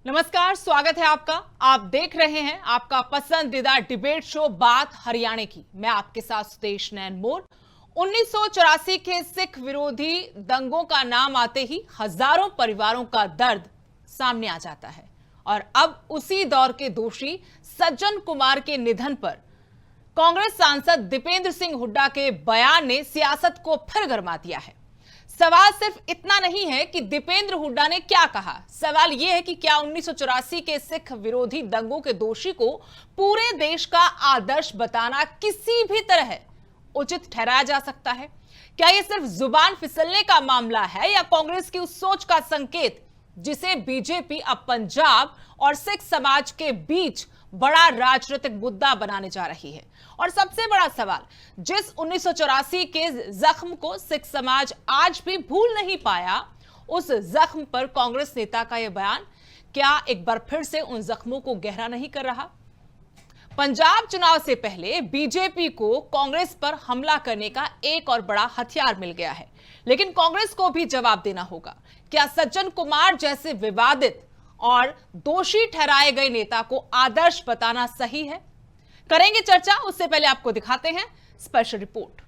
नमस्कार, स्वागत है आपका। आप देख रहे हैं आपका पसंदीदा डिबेट शो बात हरियाणा की। मैं आपके साथ सुदेश नैन मोर। 1984 के सिख विरोधी दंगों का नाम आते ही हजारों परिवारों का दर्द सामने आ जाता है और अब उसी दौर के दोषी सज्जन कुमार के निधन पर कांग्रेस सांसद दीपेंद्र सिंह हुड्डा के बयान ने सियासत को फिर गरमा दिया है। सवाल सिर्फ इतना नहीं है कि दीपेंद्र हुड्डा ने क्या कहा, सवाल यह है कि क्या 1984 के सिख विरोधी दंगों के दोषी को पूरे देश का आदर्श बताना किसी भी तरह उचित ठहराया जा सकता है? क्या यह सिर्फ जुबान फिसलने का मामला है या कांग्रेस की उस सोच का संकेत जिसे बीजेपी अब पंजाब और सिख समाज के बीच बड़ा राजनीतिक मुद्दा बनाने जा रही है? और सबसे बड़ा सवाल, जिस 1984 के जख्म को सिख समाज आज भी भूल नहीं पाया, उस जख्म पर कांग्रेस नेता का यह बयान क्या एक बार फिर से उन जख्मों को गहरा नहीं कर रहा? पंजाब चुनाव से पहले बीजेपी को कांग्रेस पर हमला करने का एक और बड़ा हथियार मिल गया है, लेकिन कांग्रेस को भी जवाब देना होगा। क्या सज्जन कुमार जैसे विवादित और दोषी ठहराए गए नेता को आदर्श बताना सही है? करेंगे चर्चा, उससे पहले आपको दिखाते हैं स्पेशल रिपोर्ट।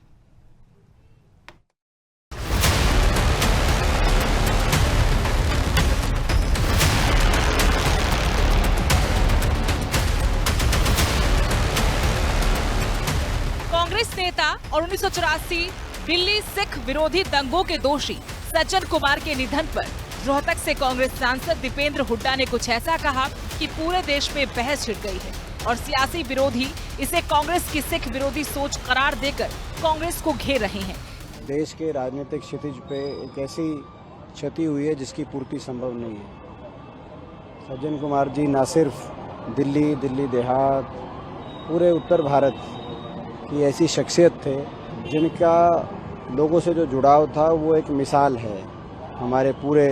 कांग्रेस नेता और 1984 दिल्ली सिख विरोधी दंगों के दोषी सज्जन कुमार के निधन पर रोहतक से कांग्रेस सांसद दीपेंद्र हुड्डा ने कुछ ऐसा कहा कि पूरे देश में बहस छिड़ गई है और सियासी विरोधी इसे कांग्रेस की सिख विरोधी सोच करार देकर कांग्रेस को घेर रहे हैं। देश के राजनीतिक क्षितिज पे एक ऐसी क्षति हुई है जिसकी पूर्ति संभव नहीं है। सज्जन कुमार जी न सिर्फ दिल्ली देहात, पूरे उत्तर भारत की ऐसी शख्सियत थे जिनका लोगों से जो जुड़ाव था वो एक मिसाल है। हमारे पूरे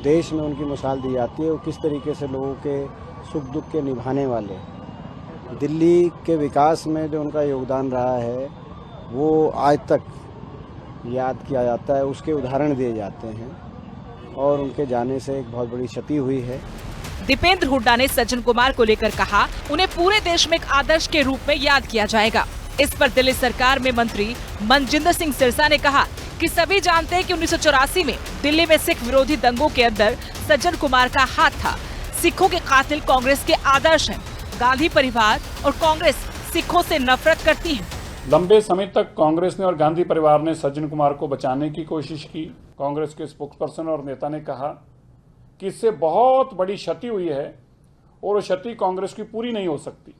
देश में उनकी मिसाल दी जाती है, वो किस तरीके से लोगों के सुख दुख के निभाने वाले। दिल्ली के विकास में जो उनका योगदान रहा है वो आज तक याद किया जाता है, उसके उदाहरण दिए जाते हैं और उनके जाने से एक बहुत बड़ी क्षति हुई है। दीपेंद्र हुड्डा ने सज्जन कुमार को लेकर कहा, उन्हें पूरे देश में एक आदर्श के रूप में याद किया जाएगा। इस पर दिल्ली सरकार में मंत्री मनजिंदर सिंह सिरसा ने कहा कि सभी जानते हैं कि 1984 में दिल्ली में सिख विरोधी दंगों के अंदर सज्जन कुमार का हाथ था। सिखों के कातिल कांग्रेस के आदर्श हैं। गांधी परिवार और कांग्रेस सिखों से नफरत करती है। लंबे समय तक कांग्रेस ने और गांधी परिवार ने सज्जन कुमार को बचाने की कोशिश की। कांग्रेस के स्पोक्सपर्सन और नेता ने कहा कि इससे बहुत बड़ी क्षति हुई है और वो क्षति कांग्रेस की पूरी नहीं हो सकती।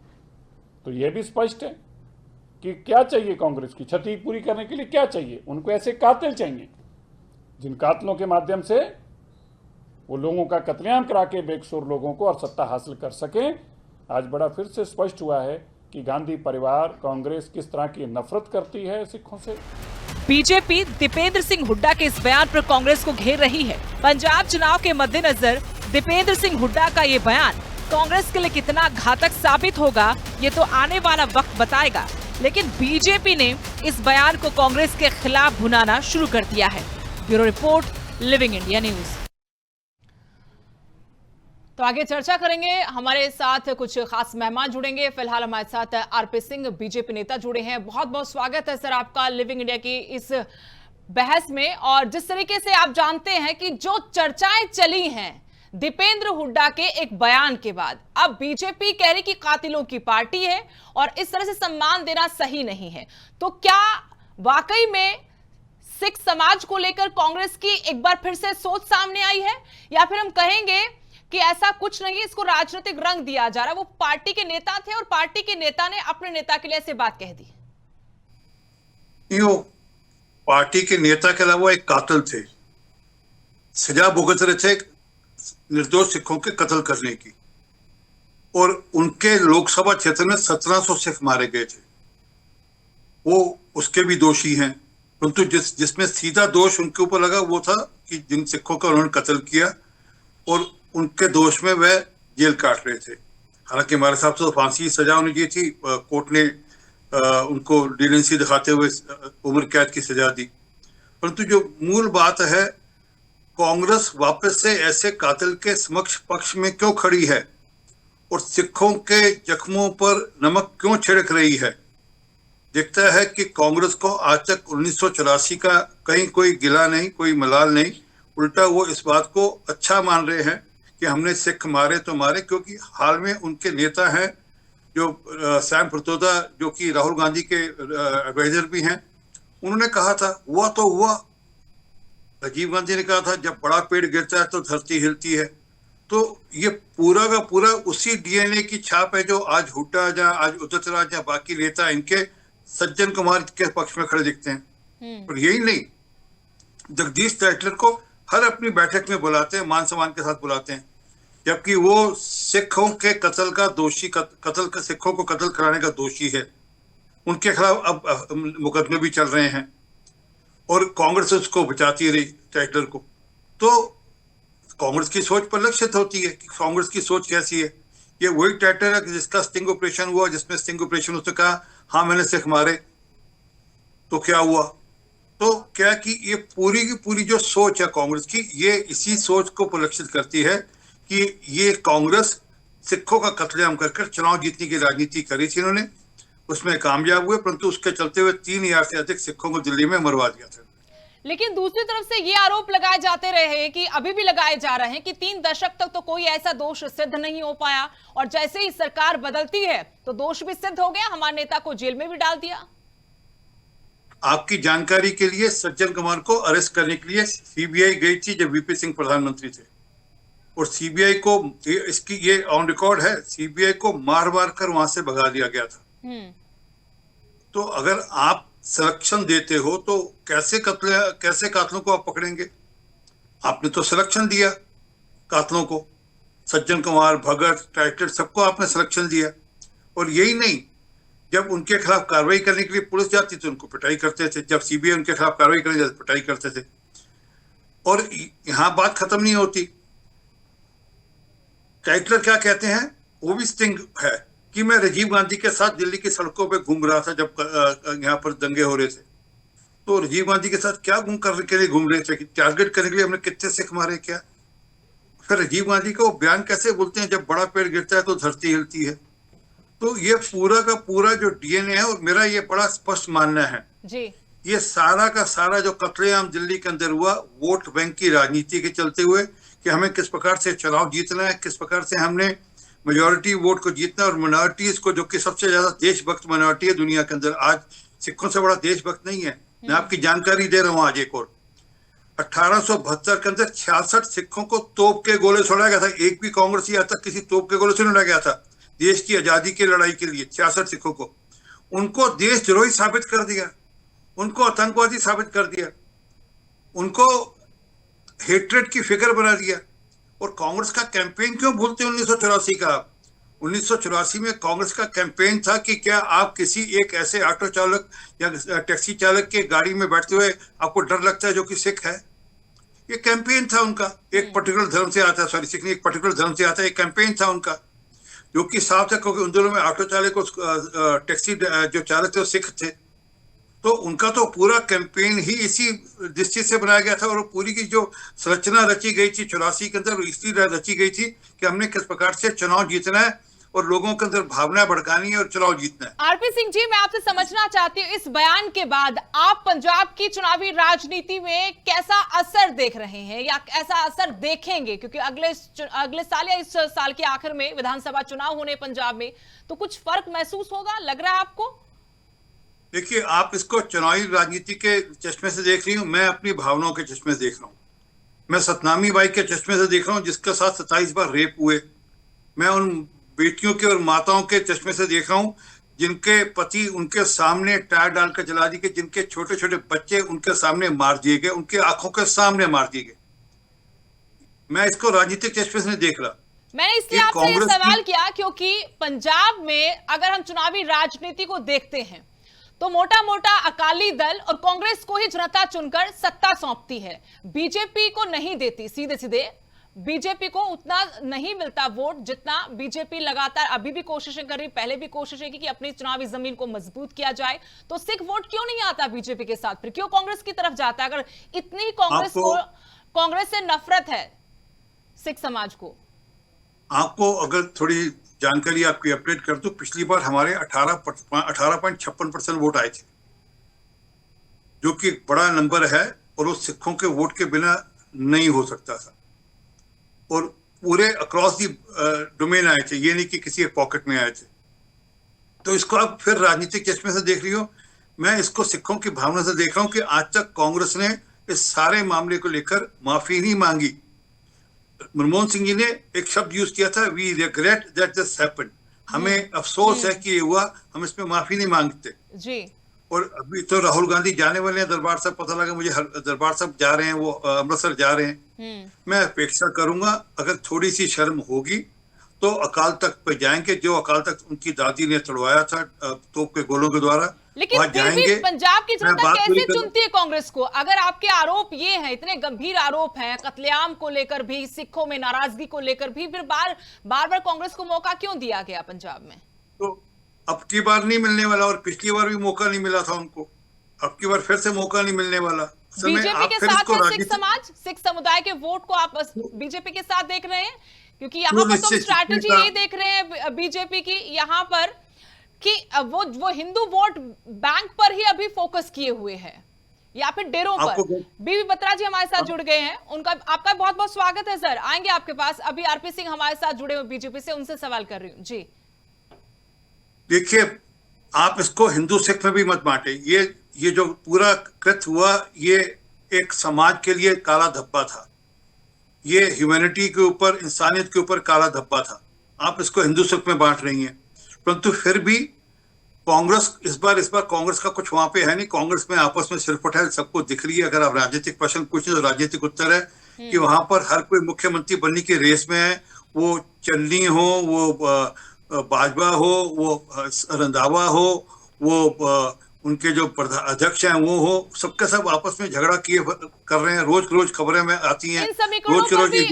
तो यह भी स्पष्ट है कि क्या चाहिए कांग्रेस की क्षति पूरी करने के लिए, क्या चाहिए उनको? ऐसे कातिल चाहिए जिन कातिलों के माध्यम से वो लोगों का कत्लेआम करा के बेकसूर लोगों को और सत्ता हासिल कर सकें। आज बड़ा फिर से स्पष्ट हुआ है कि गांधी परिवार, कांग्रेस किस तरह की नफरत करती है सिखों से। बीजेपी दीपेंद्र सिंह हुड्डा के इस बयान पर कांग्रेस को घेर रही है। पंजाब चुनाव के मद्देनजर दीपेंद्र सिंह हुड्डा का ये बयान कांग्रेस के लिए कितना घातक साबित होगा, ये तो आने वाला वक्त बताएगा। लेकिन बीजेपी ने इस बयान को कांग्रेस के खिलाफ भुनाना शुरू कर दिया है। Bureau report, living India news. तो आगे चर्चा करेंगे। हमारे साथ कुछ खास मेहमान जुड़ेंगे। फिलहाल हमारे साथ आरपी सिंह, बीजेपी नेता, जुड़े हैं। बहुत बहुत स्वागत है सर आपका लिविंग इंडिया की इस बहस में। और जिस तरीके से आप जानते हैं कि जो चर्चाएं चली हैं दीपेंद्र हुड्डा के एक बयान के बाद, अब बीजेपी कह रही कि कातिलों की पार्टी है और इस तरह से सम्मान देना सही नहीं है। तो क्या वाकई में सिख समाज को लेकर कांग्रेस की एक बार फिर से सोच सामने आई है, या फिर हम कहेंगे कि ऐसा कुछ नहीं, इसको राजनीतिक रंग दिया जा रहा है? वो पार्टी के नेता थे और पार्टी के नेता ने अपने नेता के लिए ऐसे बात कह दी। यो पार्टी के नेता के अलावा एक कातिल थे, सजा भुगत रहे थे निर्दोष सिखों के कत्ल करने की, और उनके लोकसभा क्षेत्र में 1700 सिख मारे गए थे। वो उसके भी दोषी हैं, परंतु जिसमें सीधा दोष उनके ऊपर लगा वो था कि जिन सिखों का उन्होंने कत्ल किया और उनके दोष में वह जेल काट रहे थे। हालांकि हमारे साहब से तो फांसी की सजा होनी चाहिए थी, कोर्ट ने उनको लीनियंसी दिखाते हुए उम्र कैद की सजा दी। परंतु जो मूल बात है, कांग्रेस वापस से ऐसे कातिल के समक्ष पक्ष में क्यों खड़ी है और सिखों के जख्मों पर नमक क्यों छिड़क रही है। दिखता है कि कांग्रेस को आज तक 1984 का कहीं कोई गिला नहीं, कोई मलाल नहीं, उल्टा वो इस बात को अच्छा मान रहे हैं कि हमने सिख मारे तो मारे, क्योंकि हाल में उनके नेता हैं जो सैम पित्रोदा, जो कि राहुल गांधी के एडवाइजर भी हैं, उन्होंने कहा था हुआ तो हुआ। राजीव गांधी ने कहा था जब बड़ा पेड़ गिरता है तो धरती हिलती है। तो ये पूरा का पूरा उसी डीएनए की छाप है जो आज हुड्डा या आज उदित राज या बाकी नेता इनके सज्जन कुमार के पक्ष में खड़े दिखते हैं। और यही नहीं, जगदीश टाइटलर को हर अपनी बैठक में बुलाते हैं, मान सम्मान के साथ बुलाते हैं, जबकि वो सिखों के कत्ल का दोषी, सिखों को कत्ल कराने का दोषी है। उनके खिलाफ अब मुकदमे भी चल रहे हैं और कांग्रेस उसको बचाती रही टाइटलर को। तो कांग्रेस की सोच परिलक्षित होती है कि कांग्रेस की सोच कैसी है। ये वही टाइटलर है जिसका स्टिंग ऑपरेशन हुआ, जिसमें स्टिंग ऑपरेशन उसने कहा हाँ मैंने सिख मारे, तो क्या हुआ। तो क्या कि ये पूरी की पूरी जो सोच है कांग्रेस की, ये इसी सोच को परिलक्षित करती है कि ये कांग्रेस सिखों का कत्लेआम कर चुनाव जीतने की राजनीति करी थी इन्होंने, उसमें कामयाब हुए, परंतु उसके चलते हुए 3000 से अधिक सिखों को दिल्ली में मरवा दिया था। लेकिन दूसरी तरफ से ये आरोप लगाए जाते रहे कि अभी भी लगाए जा रहे हैं कि 3 दशक तक तो कोई ऐसा दोष सिद्ध नहीं हो पाया और जैसे ही सरकार बदलती है तो दोष भी सिद्ध हो गया, हमारे नेता को जेल में भी डाल दिया। आपकी जानकारी के लिए सज्जन कुमार को अरेस्ट करने के लिए सीबीआई गई थी जब वीपी सिंह प्रधानमंत्री थे, और सीबीआई को इसकी ये ऑन रिकॉर्ड है, सीबीआई को मार मार कर वहां से भगा दिया गया था। तो अगर आप संरक्षण देते हो तो कैसे कातलों को आप पकड़ेंगे। आपने तो संरक्षण दिया कातलों को, सज्जन कुमार, भगत, टाइटलर, सबको आपने संरक्षण दिया। और यही नहीं, जब उनके खिलाफ कार्रवाई करने के लिए पुलिस जाती तो उनको पिटाई करते थे, जब सीबीआई उनके खिलाफ कार्रवाई करने जाती पिटाई करते थे। और यहां बात खत्म नहीं होती। टाइटलर क्या कहते हैं, वो भी स्टिंग है कि मैं राजीव गांधी के साथ दिल्ली की सड़कों पे घूम रहा था जब यहाँ पर दंगे हो रहे थे। तो राजीव गांधी के साथ क्या करने के लिए घूम रहे थे, टारगेट करने के लिए हमने कितने सिख मारे क्या। फिर राजीव गांधी को बयान कैसे बोलते हैं जब बड़ा पेड़ गिरता है तो धरती हिलती है। तो ये पूरा का पूरा जो डीएनए है, और मेरा ये बड़ा स्पष्ट मानना है जी, ये सारा का सारा जो कत्लेआम दिल्ली के अंदर हुआ, वोट बैंक की राजनीति के चलते हुए कि हमें किस प्रकार से चुनाव जीतना है, किस प्रकार से हमने मेजॉरिटी वोट को जीतना और माइनॉरिटीज को, जो कि सबसे ज्यादा देशभक्त माइनॉरिटी है दुनिया के अंदर, आज सिखों से बड़ा देशभक्त नहीं है। मैं आपकी जानकारी दे रहा हूं आज एक और, 1872 के अंदर 66 सिखों को तोप के गोले छोड़ा गया था। एक भी कांग्रेसी आज तक किसी तोप के गोले से नहीं गया था देश की आजादी की लड़ाई के लिए। 66 सिखों को, उनको देशद्रोही साबित कर दिया, उनको आतंकवादी साबित कर दिया, उनको हेट्रेड की फिगर बना दिया। और कांग्रेस का कैंपेन क्यों भूलते हैं 1984 का। 1984 में कांग्रेस का कैंपेन था कि क्या आप किसी एक ऐसे ऑटो चालक या टैक्सी चालक के गाड़ी में बैठते हुए आपको डर लगता है जो कि सिख है। ये कैंपेन था उनका, एक पर्टिकुलर धर्म से आता है, सॉरी सिख नहीं, एक पर्टिकुलर धर्म से आता है, एक कैंपेन था उनका जो कि साफ था, क्योंकि उन दिनों में ऑटो चालक, टैक्सी जो चालक थे वो सिख थे। तो उनका तो पूरा कैंपेन ही इसी दृष्टि से बनाया गया था। और पूरी की जो संरचना रची गई थी 84 के अंदर, इसलिए रची गई थी कि हमने किस प्रकार से चुनाव जीतना है और लोगों के अंदर भावना भड़कानी है और चुनाव जीतना है। आरपी सिंह जी, मैं आपसे समझना चाहती हूँ, इस बयान के बाद आप पंजाब की चुनावी राजनीति में कैसा असर देख रहे हैं या ऐसा असर देखेंगे, क्योंकि अगले साल या इस साल के आखिर में विधानसभा चुनाव होने पंजाब में, तो कुछ फर्क महसूस होगा, लग रहा है आपको? देखिए, आप इसको चुनावी राजनीति के चश्मे से देख रही हूँ, मैं अपनी भावनाओं के चश्मे से देख रहा हूँ। मैं सतनामी बाई के चश्मे से देख रहा हूँ जिसके साथ 27 बार रेप हुए। मैं उन बेटियों के और माताओं के चश्मे से देख रहा हूँ जिनके पति उनके सामने टायर डालकर जला दिए गए, जिनके छोटे छोटे बच्चे उनके सामने मार दिए गए, उनके आंखों के सामने मार दिए गए। मैं इसको राजनीतिक चश्मे से नहीं देख रहा। मैंने इसलिए आपसे ये सवाल किया क्योंकि पंजाब में अगर हम चुनावी राजनीति को देखते हैं तो मोटा मोटा अकाली दल और कांग्रेस को ही जनता चुनकर सत्ता सौंपती है, बीजेपी को नहीं देती। सीधे सीधे बीजेपी को उतना नहीं मिलता वोट जितना बीजेपी लगातार अभी भी कोशिशें कर रही, पहले भी कोशिशें की कि अपनी चुनावी जमीन को मजबूत किया जाए। तो सिख वोट क्यों नहीं आता बीजेपी के साथ, फिर क्यों कांग्रेस की तरफ जाता है? अगर इतनी कांग्रेस को कांग्रेस से नफरत है सिख समाज को? आपको अगर थोड़ी जानकारी आपकी अपडेट कर दूं, पिछली बार हमारे 18.56% वोट आए थे, जो कि एक बड़ा नंबर है और वो सिखों के वोट के बिना नहीं हो सकता था, और पूरे अक्रॉस दी डोमेन आए थे, ये नहीं कि किसी एक पॉकेट में आए थे। तो इसको आप फिर राजनीतिक चश्मे से देख रही हो, मैं इसको सिखों की भावना से देख रहा हूं कि आज तक कांग्रेस ने इस सारे मामले को लेकर माफी नहीं मांगी। मनमोहन सिंह जी ने एक शब्द यूज किया था, we regret that this happened, हमें अफसोस है कि ये हुआ, हम इसमें माफी नहीं मांगते जी। और अभी तो राहुल गांधी जाने वाले हैं दरबार साहब, पता लगा मुझे दरबार साहब जा रहे हैं, वो अमृतसर जा रहे हैं। मैं अपेक्षा करूंगा अगर थोड़ी सी शर्म होगी तो अकाल तख्त पे जाएंगे, जो अकाल तख्त उनकी दादी ने तोड़वाया था तोप के गोलों के द्वारा, लेकिन वहां फिर जाएंगे। भी पंजाब की मैं जनता बात पूरी कैसे करूं। चुनती है कांग्रेस को? अगर आपके आरोप ये हैं, इतने गंभीर आरोप हैं, कत्लेआम को लेकर भी, सिखों में नाराजगी को लेकर भी, फिर बार बार कांग्रेस को मौका क्यों दिया गया पंजाब में? तो अब की बार नहीं मिलने वाला, और पिछली बार भी मौका नहीं मिला था उनको, अब की बार फिर से मौका नहीं मिलने वाला। बीजेपी के साथ है सिख समाज, सिख समुदाय के वोट को आप बीजेपी के साथ देख रहे हैं? क्योंकि यहाँ पर तो स्ट्रैटेजी यही देख रहे हैं बीजेपी की यहाँ पर कि वो हिंदू वोट बैंक पर ही अभी फोकस किए हुए हैं, या फिर डेरों पर। बीबी बत्रा जी हमारे साथ जुड़ गए हैं, उनका आपका बहुत बहुत स्वागत है सर, आएंगे आपके पास। अभी आरपी सिंह हमारे साथ जुड़े हुए बीजेपी से, उनसे सवाल कर रही हूँ जी। देखिए, आप इसको हिंदू सिख में भी मत बांटे, ये जो पूरा कृत्य हुआ, ये एक समाज के लिए काला धब्बा था, ये ह्यूमैनिटी के ऊपर, इंसानियत के ऊपर काला धब्बा था। आप इसको हिंदू सिख में बांट रही हैं, परंतु फिर भी कांग्रेस इस बार कांग्रेस का कुछ वहां पे है नहीं, कांग्रेस में आपस में सिरफट है, सबको दिख रही है। अगर आप राजनीतिक प्रश्न पूछें तो राजनीतिक उत्तर है कि वहां पर हर कोई मुख्यमंत्री बनने की रेस में है, वो चन्नी हो, वो बाजवा हो, वो रंधावा हो, वो उनके जो अध्यक्ष हैं वो हो, सबके सब आपस में झगड़ा किए कर रहे हैं, रोज खबरें में आती हैं। इन समीकरणों पर भी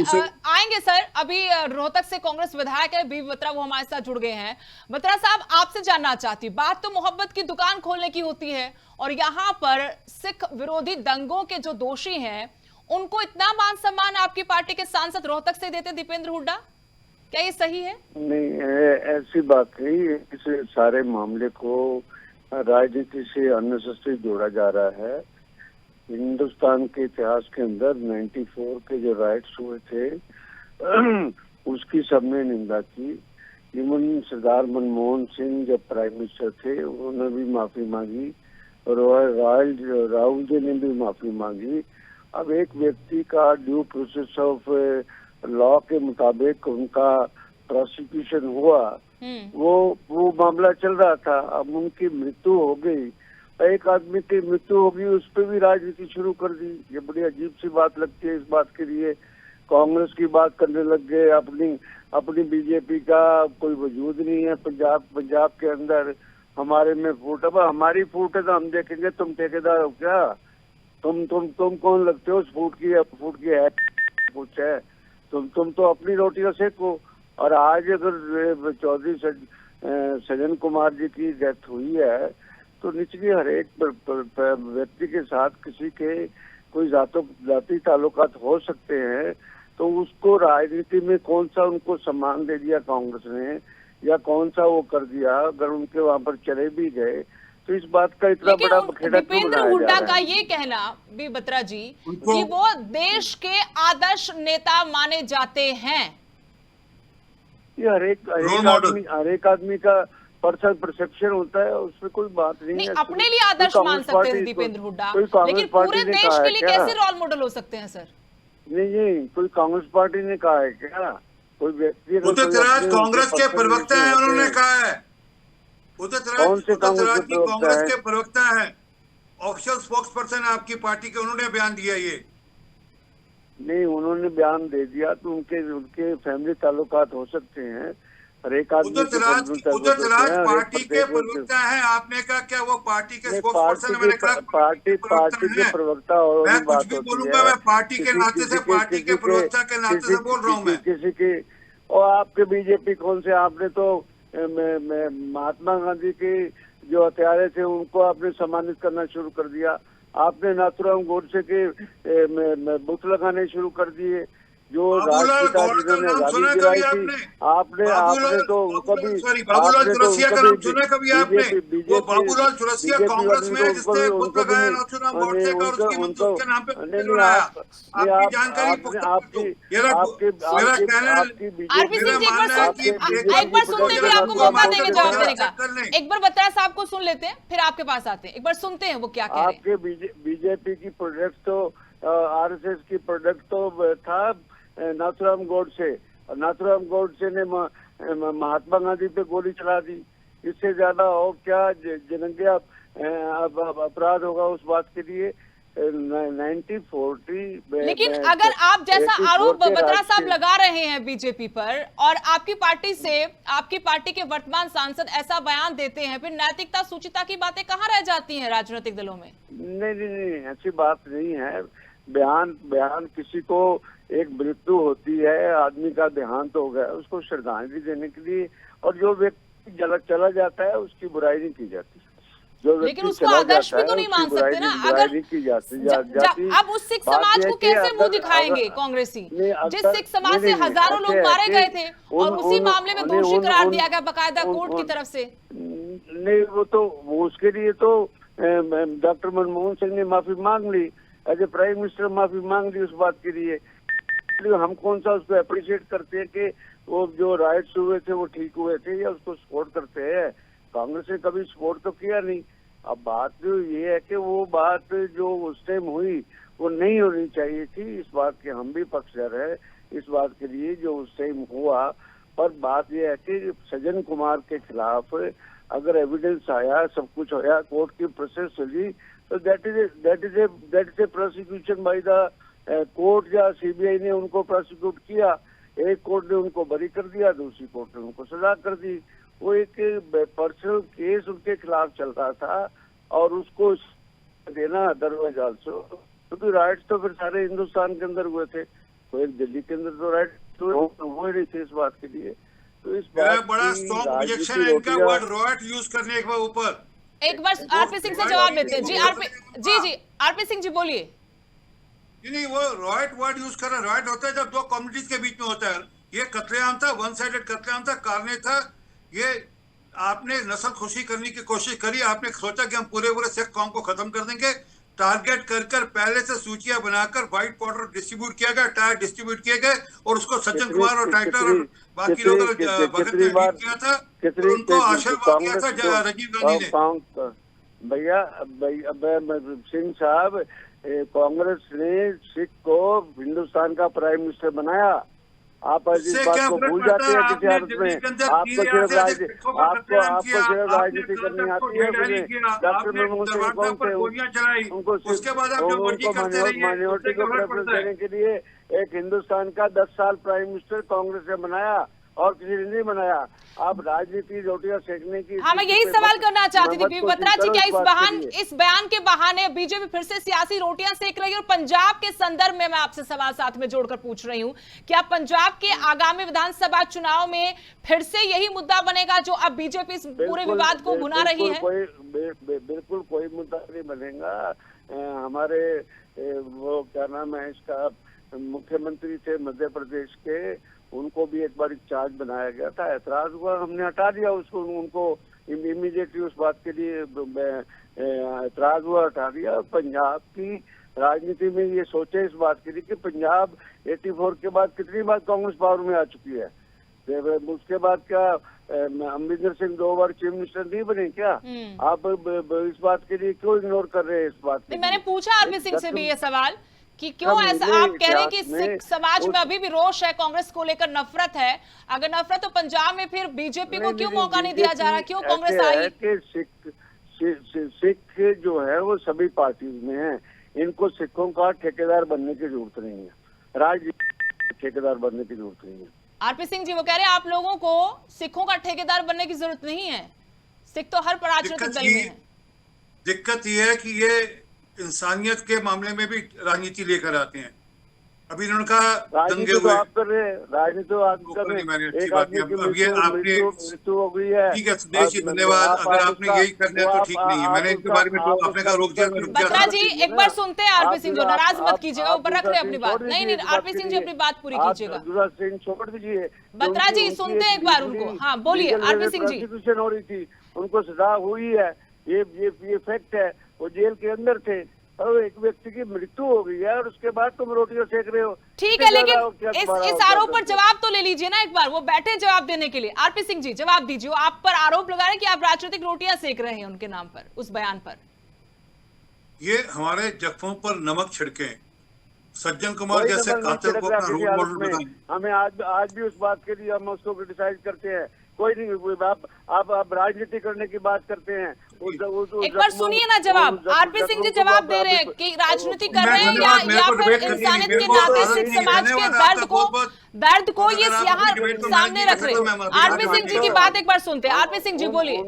आएंगे सर। अभी रोहतक से कांग्रेस विधायक है बीबी बत्रा, वो हमारे साथ जुड़ गए हैं। बत्रा साहब, आपसे जानना चाहती, बात तो मोहब्बत की दुकान खोलने की होती है, और यहाँ पर सिख विरोधी दंगों के जो दोषी हैं उनको इतना मान सम्मान आपकी पार्टी के सांसद रोहतक से देते दीपेंद्र हुड्डा, क्या ये सही है? नहीं, ऐसी बात नहीं। इस सारे मामले को राजनीति से अननेसेसरी जोड़ा जा रहा है। हिंदुस्तान के इतिहास के अंदर 94 के जो राइट्स हुए थे उसकी सबने निंदा की। इवन सरदार मनमोहन सिंह जब प्राइम मिनिस्टर थे उन्होंने भी माफी मांगी, और राहुल जी ने भी माफी मांगी। अब एक व्यक्ति का ड्यू प्रोसेस ऑफ लॉ के मुताबिक उनका प्रोसिक्यूशन हुआ, वो मामला चल रहा था। अब उनकी मृत्यु हो गई, एक आदमी की मृत्यु होगी, उस पर भी राजनीति शुरू कर दी। ये बड़ी अजीब सी बात लगती है। इस बात के लिए कांग्रेस की बात करने लग गए, अपनी बीजेपी का कोई वजूद नहीं है पंजाब के अंदर। हमारे में फूट, अब हमारी फूट है तो हम देखेंगे, तुम ठेकेदार हो क्या? तुम कौन लगते हो उस फूट की है कुछ है? तुम तो अपनी रोटी का सेको। और आज अगर चौधरी सज्जन कुमार जी की डेथ हुई है तो निचली हर एक व्यक्ति के साथ किसी के कोई जाति ताल्लुकात हो सकते हैं, तो उसको राजनीति में कौन सा उनको सम्मान दे दिया कांग्रेस ने, या कौन सा वो कर दिया? अगर उनके वहां पर चले भी गए तो इस बात का इतना बड़ा बखेड़ा क्यों बनाया जा रहा है? हुड्डा का ये कहना बी बत्रा जी कि वो देश के आदर्श नेता माने जाते हैं। ये हर एक आदमी का पर्सनल परसेप्शन होता है, उसमें कोई बात नहीं है। अपने लिए आदर्श मान सकते हैं दीपेंद्र हुड्डा, लेकिन पूरे देश के लिए कैसे रोल मॉडल हो सकते हैं सर? नहीं, कोई कांग्रेस पार्टी ने कहा है क्या? कोई व्यक्ति उदित राज कांग्रेस के प्रवक्ता हैं, उन्होंने कहा है। उदित राज कांग्रेस के प्रवक्ता हैं, ऑफिशियल स्पोक्स पर्सन है आपकी पार्टी के, उन्होंने बयान दिया। ये नहीं, उन्होंने बयान दे दिया तो उनके फैमिली ताल्लुकात हो सकते हैं। हर एक आदमी उदित राज पार्टी के प्रवक्ता हैं, आपने कहा क्या वो पार्टी के स्पोक्स पर्सन है? मैंने कहा पार्टी के प्रवक्ता, और मैं कुछ भी बोलूंगा, मैं पार्टी के नाते से, पार्टी के प्रवक्ता के नाते से बोल रहा हूँ मैं। किसी की, और आपके बीजेपी कौन से, आपने तो महात्मा गांधी के जो हत्यारे थे उनको आपने सम्मानित करना शुरू कर दिया। आपने नाथुराम गोडसे के बुत लगाने शुरू कर दिए, जो बाबूलाल राजपिता गौड़ का जिन्होंने नाम आजादी सुना दिलाई कभी थी, आपने? आपने तो उनको भी, बाबूलाल आपने तो चौरसिया का उनको नाम सुना कभी आपने? वो बाबूलाल चौरसिया कांग्रेस में है जिसने बुत लगाया नाथुराम गोडसे का, और उसकी बुत उसके नाम पे बनाया। आपकी जानकारी पुख्ता कर दूं। मेरा कहना है, आरपी सिंह जी एक बार एक बार सुनने के लिए आपको मौका देंगे जवाब देने का। एक बार बत्रा साहब को सुन लेते हैं, फिर आपके पास आते हैं। एक बार सुनते हैं वो क्या कह रहे हैं। आपके बीजेपी की प्रोडक्ट तो आरएसएस की प्रोडक्ट तो था नाथुराम गोडसे। नाथुराम गोडसे ने महात्मा गांधी पे गोली चला दी। इससे ज्यादा और क्या जघन्य अपराध होगा उस बात के लिए। 1940 लेकिन अगर आप जैसा आरोप बत्रा साहब लगा रहे हैं बीजेपी पर, और आपकी पार्टी से आपकी पार्टी के वर्तमान सांसद ऐसा बयान देते हैं, फिर नैतिकता सूचिता की बातें कहाँ रह जाती हैं राजनीतिक दलों में? नहीं, ऐसी बात नहीं है। बयान किसी को एक मृत्यु होती है, आदमी का देहांत हो गया, उसको श्रद्धांजलि देने के लिए, और जो व्यक्ति चला जाता है उसकी बुराई नहीं की जाती। लेकिन उसको आदर्श भी तो नहीं मान सकते ना। अगर अब उस सिख समाज को कैसे मुंह दिखाएंगे कांग्रेसी, जिस सिख समाज से हजारों लोग मारे गए थे और उसी मामले में दोषी करार दिया गया बाकायदा कोर्ट की तरफ से? नहीं, वो उसके लिए तो डॉक्टर मनमोहन सिंह ने माफी मांग ली, एज ए प्राइम मिनिस्टर माफी मांग ली उस बात के लिए। हम कौन सा उसको अप्रिशिएट करते हैं कि वो जो राइट्स हुए थे वो ठीक हुए थे, या उसको सपोर्ट करते हैं? कांग्रेस ने कभी सपोर्ट तो किया नहीं। अब बात जो ये है कि वो बात जो उस टाइम हुई वो नहीं होनी चाहिए थी। इस बात के हम भी पक्षधर है, इस बात के लिए जो उस टाइम हुआ। पर बात ये है कि सज्जन कुमार के खिलाफ अगर एविडेंस आया, सब कुछ आया, कोर्ट की प्रोसेस चली, तो that is a prosecution by the court, या सीबीआई ने उनको प्रोसिक्यूट किया। एक कोर्ट ने उनको बरी कर दिया, दूसरी कोर्ट ने उनको सजा कर दी। वो एक पर्सनल केस उनके खिलाफ चल रहा था, और उसको देना अदरवाइज आल्सो, क्योंकि राइट्स तो फिर सारे हिंदुस्तान के अंदर हुए थे, तो एक दिल्ली के अंदर तो राइट हुए नहीं थे इस बात के लिए। तो इस बात बड़ा स्ट्रॉन्ग ऑब्जेक्शन है इनका वर्ड रॉयट यूज करने के ऊपर। एक बार आरपी सिंह से जवाब देते हैं। जी आरपी सिंह जी बोलिए। नहीं, वो रॉयट वर्ड यूज कर रहा है। रॉयट होता है जब दो कम्युनिटीज के बीच में होता है। ये कत्लेआम था, वन साइडेड कत्लेआम था, कारने था। ये आपने नस्ल खुशी करने की कोशिश करी, आपने सोचा कि हम पूरे सिख कौम को खत्म कर देंगे। टारगेट कर पहले से सूचियां बनाकर व्हाइट पाउडर डिस्ट्रीब्यूट किया गया, टायर डिस्ट्रीब्यूट किए गए, और उसको सज्जन कुमार और टाइटर और बाकी लोग भगत ने किया था, और उनको आशीर्वाद दिया था राजीव गांधी ने। भैया सिंह साहब, कांग्रेस ने सिख को हिंदुस्तान का प्राइम मिनिस्टर बनाया। आप इस बात को भूल जाते हैं किसी हालत में। आपको सिर्फ राजनीति करनी आती है। डॉक्टर मनमोहन सिंह कौन थे? उनको माइनॉरिटी को प्रेफरेंस देने के लिए एक हिंदुस्तान का 10 साल प्राइम मिनिस्टर कांग्रेस ने बनाया, और किसी ने नहीं बनाया। आप राजनीति रोटियां सेकने की। हाँ, मैं यही सवाल करना चाहती थी बत्रा जी, क्या इस बयान के बहाने बीजेपी फिर से सियासी रोटियां सेक रही है? और पंजाब के संदर्भ में मैं आपसे सवाल साथ में जोड़कर पूछ रही हूँ, क्या पंजाब के आगामी विधानसभा चुनाव में फिर से यही मुद्दा बनेगा जो अब बीजेपी इस पूरे विवाद को भुना रही है? बिल्कुल कोई मुद्दा नहीं बनेगा। हमारे वो क्या नाम है इसका, मुख्यमंत्री थे मध्य प्रदेश के, उनको भी एक बार चार्ज बनाया गया था, ऐतराज हुआ, हमने हटा दिया उसको। उनको इमीडिएटली उस बात के लिए ऐतराज हुआ, हटा दिया। पंजाब की राजनीति में ये सोचे इस बात के लिए कि पंजाब 84 के बाद कितनी बार कांग्रेस पावर में आ चुकी है। उसके बाद क्या अमरिंदर सिंह 2 बार चीफ मिनिस्टर नहीं बने क्या? आप इस बात के लिए क्यों इग्नोर कर रहे हैं इस बात के? मैंने पूछा आरपी सिंह से भी ये सवाल कि क्यों ऐसा आप कह रहे हैं कि सिख समाज में अभी भी रोष है, कांग्रेस को लेकर नफरत है। अगर नफरत तो पंजाब में फिर बीजेपी को क्यों मौका नहीं दिया जा रहा? क्यों कांग्रेस आई? सिख जो है वो सभी पार्टीज में है। इनको सिखों का ठेकेदार बनने की जरूरत नहीं है, राजनीति ठेकेदार बनने की जरूरत नहीं है। आरपी सिंह जी वो कह रहे हैं आप लोगों को सिखों का ठेकेदार बनने की जरूरत नहीं है, सिख तो हर राजनीतिक दल में है। दिक्कत यह है कि ये इंसानियत के मामले में भी राजनीति लेकर आते हैं। अभी इन्होंने कहा राजनीति दंगे तो हुए। आप कर रहे हैं, राजनीति तो आप कर रहे मैंने हैं। अच्छी एक बात आदमी की। की अब ये आपने मृत्यु हो गई है। ठीक है सुदेश जी, धन्यवाद। अगर आपने यही करना है तो ठीक नहीं है। मैंने इनके बारे में तो आपने कहा रोक दिया, मैं रुक गया बत्रा था। जी एक बार सुनते हैं आरपी सिंह, जो नाराज मत कीजिएगा, ऊपर रख रहे अपनी बात। नहीं नहीं आरपी सिंह जी अपनी बात पूरी कीजिएगा। दूसरा सिंह छोड़ दीजिए। बत्रा जी सुनते हैं एक बार उनको। हाँ बोलिए आरपी सिंह जी। प्रोसिक्यूशन हो रही थी, उनको सजा हुई है, ये फैक्ट है। वो जेल के अंदर थे और एक व्यक्ति की मृत्यु हो गई है और उसके बाद तुम रोटियां सेक रहे हो। ठीक है, लेकिन इस आरोप पर जवाब तो ले लीजिए ना एक बार। वो बैठे हैं जवाब देने के लिए। आरपी सिंह जी जवाब दीजिए। आप पर आरोप लगा रहे हैं कि आप राजनीतिक रोटियां सेक रहे हैं उनके नाम पर, उस बयान पर। ये हमारे जख्मों पर नमक छिड़के। सज्जन कुमार जैसे कातिल को अपना रोल मॉडल बनाएं। हमें आज भी उस बात के लिए हम उसको क्रिटिसाइज करते हैं। कोई नहीं, आप राजनीति करने की बात करते हैं। एक बार सुनिए ना जवाब। आरपी सिंह जी जवाब दे रहे हैं कि राजनीति कर रहे हैं या फिर इंसानियत के नाते सिख समाज के दर्द को ये यहाँ सामने रख रहे हैं। आरपी सिंह जी की बात एक बार सुनते हैं। आरपी सिंह जी बोलिए।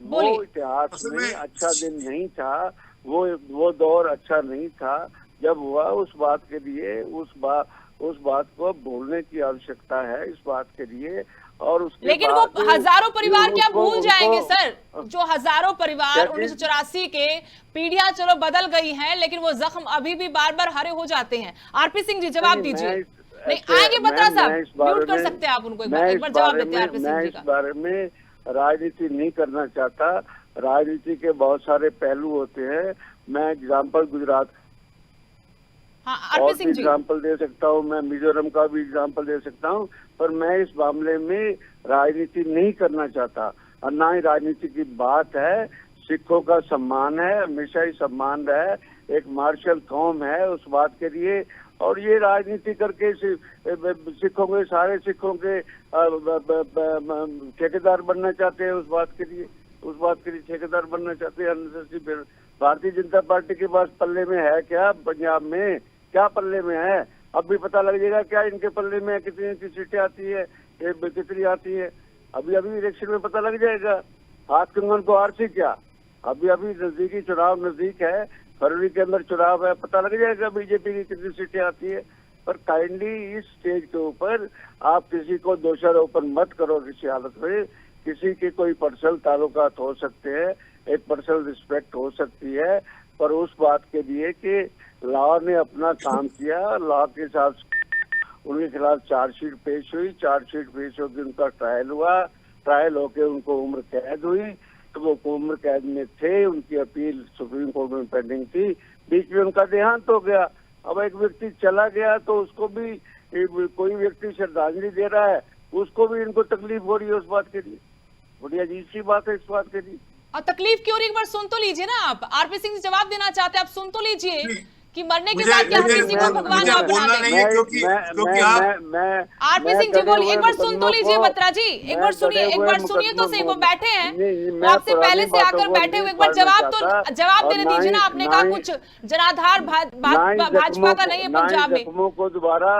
वो इतिहास में अच्छा दिन नहीं था, वो दौर अच्छा नहीं था जब हुआ। उस बात के लिए उस बात को बोलने की आवश्यकता है, इस बात के लिए। और उसके लेकिन वो हजारों परिवार क्या भूल जाएंगे सर, जो हजारों परिवार 1984 के पीढ़ियां चलो बदल गई हैं, लेकिन वो जख्म अभी भी बार बार हरे हो जाते हैं। आरपी सिंह जी जवाब दीजिए। नहीं आएंगे बत्रा साहब, म्यूट कर सकते हैं आप उनको। एक बार जवाब देते हैं आरपी सिंह जी का। इस बारे में राजनीति नहीं करना चाहता। राजनीति के बहुत सारे पहलू होते हैं। मैं एग्जाम्पल गुजरात और भी एग्जाम्पल दे सकता हूँ, मैं मिजोरम का भी एग्जाम्पल दे सकता हूँ, पर मैं इस मामले में राजनीति नहीं करना चाहता और ना ही राजनीति की बात है। सिखों का सम्मान है, हमेशा ही सम्मान रहा है। एक मार्शल कौम है उस बात के लिए। और ये राजनीति करके सिखों के, सारे सिखों के ठेकेदार बनना चाहते हैं। उस बात के लिए ठेकेदार बनना चाहते हैं। भारतीय जनता पार्टी के पास पल्ले में है क्या? पंजाब में क्या पल्ले में है? अब भी पता लग जाएगा क्या इनके पल्ले में कितनी सीटें आती है, कितनी आती है। अभी इलेक्शन में पता लग जाएगा। हाथ कंगन को आरसी क्या? अभी नजदीकी चुनाव नजदीक है, फरवरी के अंदर चुनाव है, पता लग जाएगा बीजेपी की कितनी सीटें आती है। पर काइंडली इस स्टेज के ऊपर आप किसी को दोषारोपण मत करो किसी हालत में। किसी के कोई पर्सनल ताल्लुकात हो सकते हैं, एक पर्सनल रिस्पेक्ट हो सकती है, पर उस बात के लिए कि लॉ ने अपना काम किया, लॉ के हिसाब से उनके खिलाफ चार्जशीट पेश हुई, चार्जशीट पेश होकर उनका ट्रायल हुआ, ट्रायल होकर उनको उम्र कैद हुई, तो वो उम्र कैद में थे, उनकी अपील सुप्रीम कोर्ट में पेंडिंग थी, बीच में उनका देहांत हो गया। अब एक व्यक्ति चला गया तो उसको भी कोई व्यक्ति श्रद्धांजलि दे रहा है, उसको भी इनको तकलीफ हो रही है उस बात के लिए। बड़ी अजीब सी बात है इस बात के लिए। और तकलीफ क्यों रही, एक बार सुन तो लीजिए ना आप। आरपी सिंह जवाब देना चाहते हैं, आप सुन तो लीजिए कि मरने के बाद क्या किसी को भगवान ना बना देंगे। आरपी सिंह जी बोलिए, एक बार सुन तो लीजिए बत्रा जी, एक बार सुनिए तो सही। वो बैठे हैं, वो आपसे पहले से आकर बैठे हुए, एक बार जवाब देने दीजिए ना। आपने कहा कुछ जनाधार भाजपा का नहीं है पंजाब में। जख्मों को दोबारा,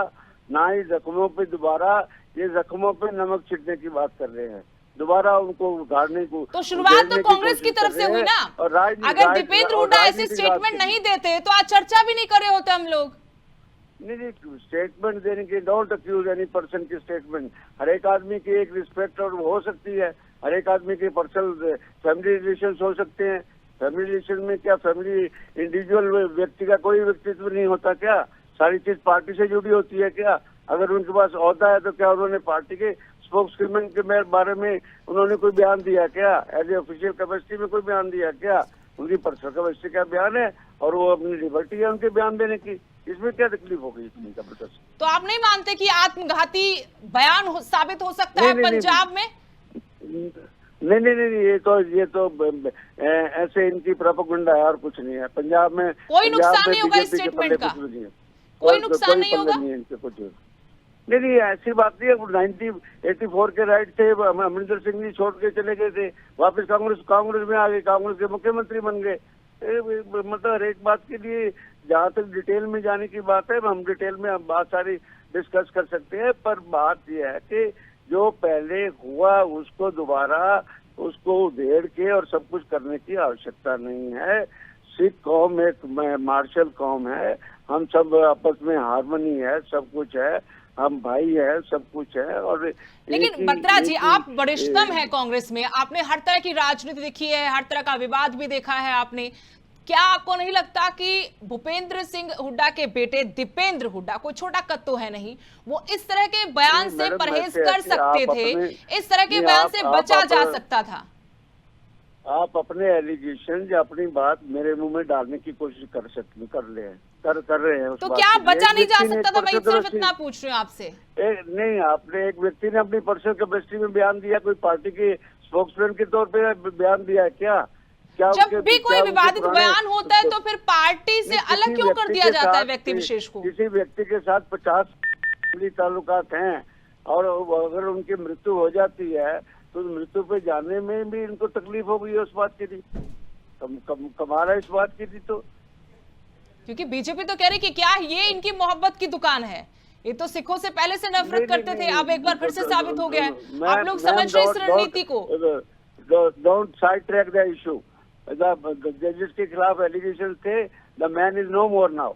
ना ही जख्मों पे दोबारा, ये जख्मों पे नमक छिड़कने की बात कर रहे हैं, दोबारा उनको उगाड़ने को। तो शुरुआत तो कांग्रेस की तरफ से हुई ना। अगर दीपेंद्र हुड्डा ऐसे स्टेटमेंट नहीं देते तो आज चर्चा भी नहीं कर रहे होते हम लोग। नहीं, स्टेटमेंट देने की, डोंट अक्यूज एनी पर्सन की स्टेटमेंट। हर एक आदमी की एक रिस्पेक्ट और हो सकती है, हर एक आदमी के पर्सनल फैमिली रिलेशन हो सकते हैं। फैमिली रिलेशन में क्या फैमिली इंडिविजुअल व्यक्ति का कोई व्यक्तित्व नहीं होता क्या? सारी चीज पार्टी से जुड़ी होती है क्या? अगर उनके पास ओहदा है तो क्या उन्होंने पार्टी के स्पोक्समैन के बारे में उन्होंने कोई बयान दिया क्या? एज ए ऑफिशियल कैपेसिटी में कोई बयान दिया क्या? उनकी पर्सनल कैपेसिटी का बयान है और वो अपनी लिबर्टी है उनके बयान देने की। इसमें क्या तकलीफ हो गई इतनी जबरदस्त? तो आप नहीं मानते कि आत्मघाती बयान साबित हो सकता है पंजाब में? नहीं, ये तो ऐसे इनकी प्रोपेगेंडा है और कुछ नहीं है। पंजाब में कोई नुकसान नहीं होगा इस स्टेटमेंट का, कोई नुकसान नहीं होगा कुछ नहीं, ऐसी बात नहीं है। 1984 के राइट थे, अमरिंदर सिंह जी छोड़ के चले गए थे, वापस कांग्रेस में आ गए, कांग्रेस के मुख्यमंत्री बन गए। मतलब एक बात के लिए जहाँ तक डिटेल में जाने की बात है, हम डिटेल में बात सारी डिस्कस कर सकते हैं, पर बात यह है कि जो पहले हुआ उसको दोबारा उसको उधेड़ के और सब कुछ करने की आवश्यकता नहीं है। सिख कौम एक मार्शल कौम है, हम सब आपस में हार्मनी है, सब कुछ है, हम भाई है, सब कुछ है। और लेकिन बत्रा जी, आप वरिष्ठतम हैं कांग्रेस में, आपने हर तरह की राजनीति देखी है, हर तरह का विवाद भी देखा है आपने। क्या आपको नहीं लगता कि भूपेंद्र सिंह हुड्डा के बेटे दीपेंद्र हुड्डा कोई छोटा कद तो है नहीं, वो इस तरह के बयान से परहेज कर सकते थे, इस तरह के बयान से बचा जा सकता था? आप अपने एलिगेशन या अपनी बात मेरे मुंह में डालने की कोशिश कर रहे हैं। तो क्या बचा नहीं जा सकता था? मैं सिर्फ इतना पूछ रही हूँ आपसे। नहीं, आपने एक व्यक्ति ने अपनी पर्सनल कैपेसिटी में बयान दिया, कोई पार्टी के स्पोक्समैन के तौर पे बयान दिया है क्या? जब भी कोई विवादित बयान होता है तो फिर पार्टी से अलग क्यों कर दिया जाता है व्यक्ति विशेष को? किसी व्यक्ति के साथ 50 ताल्लुकात हैं और अगर उनकी मृत्यु हो जाती है तो मृत्यु पे जाने में भी इनको तकलीफ हो गई है उस बात के लिए। कमाल है इस बात की थी। तो क्योंकि बीजेपी तो कह रही कि क्या ये इनकी मोहब्बत की दुकान है, ये तो सिखों से पहले से नफरत करते थे, अब एक बार फिर से साबित हो गया है। आप लोग समझ रहे इस रणनीति को? Don't sidetrack the issue. जजेस के खिलाफ एलिगेशन थे, the man is no more now,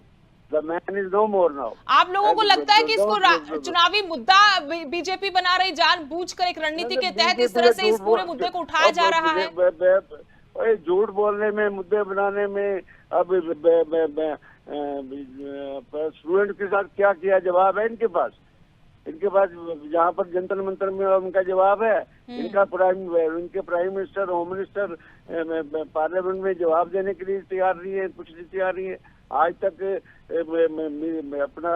the man is no more now. आप लोगों को लगता है कि इसको चुनावी मुद्दा बीजेपी बना रही, जानबूझकर एक रणनीति के तहत इस तरह से इस पूरे मुद्दे को उठाया जा रहा है? झूठ बोलने में, मुद्दे बनाने में, अब स्टूडेंट के साथ क्या किया जवाब है इनके पास जहाँ पर जंतर मंतर में उनका जवाब है। इनके prime minister, home minister parliament में जवाब देने के लिए तैयार नहीं है, कुछ नहीं तैयार नहीं है। आज तक अपना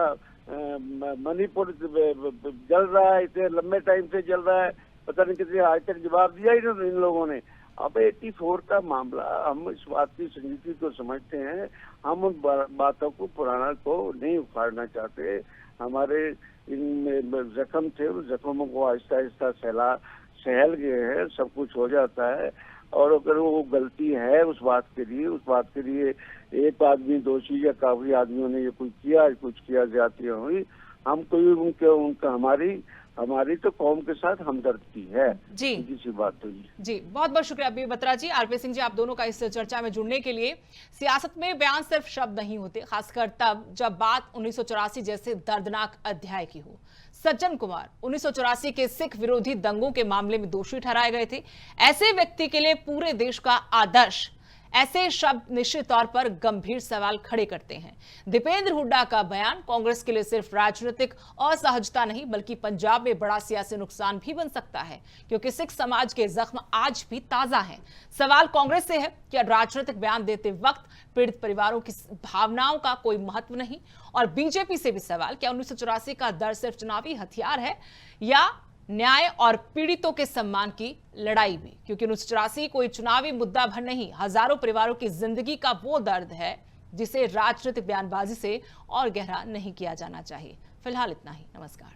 मणिपुर जल रहा है, इतने लंबे टाइम से जल रहा है, पता नहीं कितने आज तक जवाब दिया ही नहीं इन लोगों ने। अब 84 का मामला, हम इस बात की संगीति को समझते हैं, हम उन बातों को, पुराना को नहीं उखाड़ना चाहते। हमारे इन जख्म थे, उन जख्मों को आहिस्ता आहिस्ता सहल गए हैं, सब कुछ हो जाता है। और अगर वो गलती है उस बात के लिए एक आदमी दोषी या काफी आदमियों ने ये कुछ किया ज्यादतियां हुई, हम कोई हमारी तो कौम के साथ हमदर्दी है जी। किसी बात तो जी, बहुत बहुत शुक्रिया अभी बत्रा जी, आरपी सिंह जी, आप दोनों का इस चर्चा में जुड़ने के लिए। सियासत में बयान सिर्फ शब्द नहीं होते, खासकर तब जब बात 1984 जैसे दर्दनाक अध्याय की हो। सज्जन कुमार 1984 के सिख विरोधी दंगों के मामले में दोषी ठहराए गए थे। ऐसे व्यक्ति के लिए पूरे देश का आदर्श, ऐसे शब्द निश्चित तौर पर गंभीर सवाल खड़े करते हैं। दीपेंद्र हुड्डा का बयान कांग्रेस के लिए सिर्फ राजनीतिक असहजता नहीं, बल्कि पंजाब में बड़ा सियासी नुकसान भी बन सकता है, क्योंकि सिख समाज के जख्म आज भी ताजा हैं। सवाल कांग्रेस से है कि राजनीतिक बयान देते वक्त पीड़ित परिवारों की भावनाओं का कोई महत्व नहीं, और बीजेपी से भी सवाल, क्या 1984 का दर्द सिर्फ चुनावी हथियार है या न्याय और पीड़ितों के सम्मान की लड़ाई भी? क्योंकि 1984 कोई चुनावी मुद्दा भर नहीं, हजारों परिवारों की जिंदगी का वो दर्द है जिसे राजनीतिक बयानबाजी से और गहरा नहीं किया जाना चाहिए। फिलहाल इतना ही, नमस्कार।